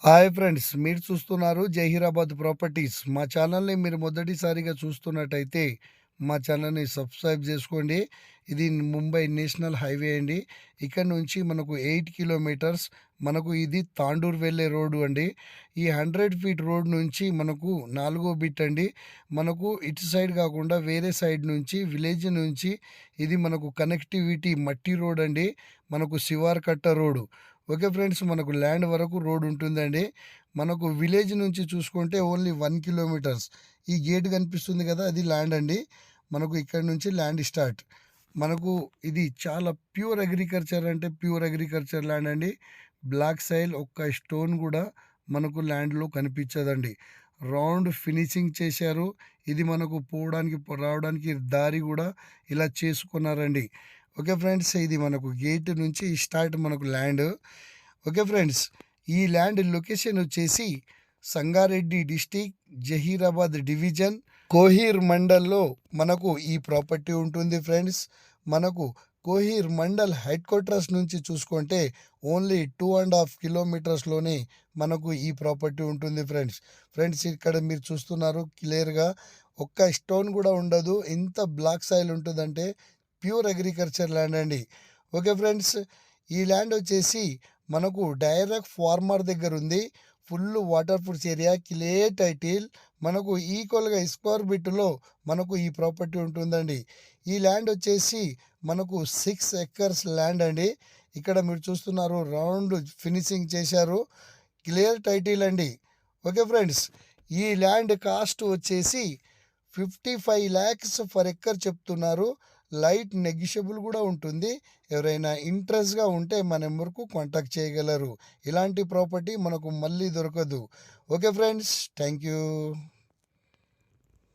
Hi friends, మీరు చూస్తున్నారు Zaheerabad properties. మా ఛానల్ని మీరు మొదటిసారిగా చూస్తున్నట్టయితే మా ఛానల్ని సబ్స్క్రైబ్ చేసుకోండి. ఇది ముంబై నేషనల్ హైవే అండి. ఇక్కడ నుంచి మనకు 8 కిలోమీటర్స్. మనకు ఇది తాండూర్ వెళ్ళే రోడ్డు అండి. ఈ 100 ఫీట్ రోడ్ నుంచి మనకు 4వ బిట్ అండి. మనకు ఇటు సైడ్ కాకుండా వేరే సైడ్ నుంచి విలేజ్ నుంచి ఇది మనకు కనెక్టివిటీ మట్టి రోడ్ అండి. మనకు శివార్ కట్ట రోడ్డు. ఓకే ఫ్రెండ్స్, మనకు ల్యాండ్ వరకు రోడ్ ఉంటుందండి. మనకు విలేజ్ నుంచి చూసుకుంటే ఓన్లీ 1 కిలోమీటర్స్. ఈ గేట్ కనిపిస్తుంది కదా, అది ల్యాండ్ అండి. మనకు ఇక్కడ నుంచి ల్యాండ్ స్టార్ట్. మనకు ఇది చాలా ప్యూర్ అగ్రికల్చర్, అంటే ప్యూర్ అగ్రికల్చర్ ల్యాండ్ అండి. బ్లాక్ సైల్ ఒక్క స్టోన్ కూడా మనకు ల్యాండ్లో కనిపించదండి. రౌండ్ ఫినిషింగ్ చేశారు. ఇది మనకు పోవడానికి రావడానికి దారి కూడా ఇలా చేసుకున్నారండి. ఓకే ఫ్రెండ్స్, ఇది మనకు గేట్ నుంచి స్టార్ట్ మనకు ల్యాండ్. ఓకే ఫ్రెండ్స్, ఈ ల్యాండ్ లొకేషన్ వచ్చేసి సంగారెడ్డి డిస్టిక్, జహీరాబాద్ డివిజన్, కోహీర్ మండల్లో మనకు ఈ ప్రాపర్టీ ఉంటుంది ఫ్రెండ్స్. మనకు కోహీర్ మండల్ హెడ్ క్వార్టర్స్ నుంచి చూసుకుంటే ఓన్లీ 2.5 కిలోమీటర్స్లోనే మనకు ఈ ప్రాపర్టీ ఉంటుంది ఫ్రెండ్స్. ఫ్రెండ్స్, ఇక్కడ మీరు చూస్తున్నారు క్లియర్గా ఒక్క స్టోన్ కూడా ఉండదు. ఎంత బ్లాక్ సాయిల్ ఉంటుందంటే ప్యూర్ అగ్రికల్చర్ ల్యాండ్ అండి. ఓకే ఫ్రెండ్స్, ఈ ల్యాండ్ వచ్చేసి మనకు డైరెక్ట్ ఫార్మర్ దగ్గర ఉంది. Full water proof area, clear title. మనకు ఈక్వల్గా స్క్వేర్ బిట్లో మనకు ఈ ప్రాపర్టీ ఉంటుందండి. ఈ ల్యాండ్ వచ్చేసి మనకు 6 ఎకర్స్ ల్యాండ్ అండి. ఇక్కడ మీరు చూస్తున్నారు రౌండ్ ఫినిషింగ్ చేశారు, క్లియర్ టైటిల్ అండి. ఓకే ఫ్రెండ్స్, ఈ ల్యాండ్ కాస్ట్ వచ్చేసి 55 lakhs ఫర్ ఎకర్ చెప్తున్నారు. లైట్ నెగిషియబుల్ కూడా ఉంటుంది. ఎవరైనా ఇంట్రెస్ట్గా ఉంటే మన నెంబర్కు కాంటాక్ట్ చేయగలరు. ఇలాంటి ప్రాపర్టీ మనకు మళ్ళీ దొరకదు. Okay friends, thank you.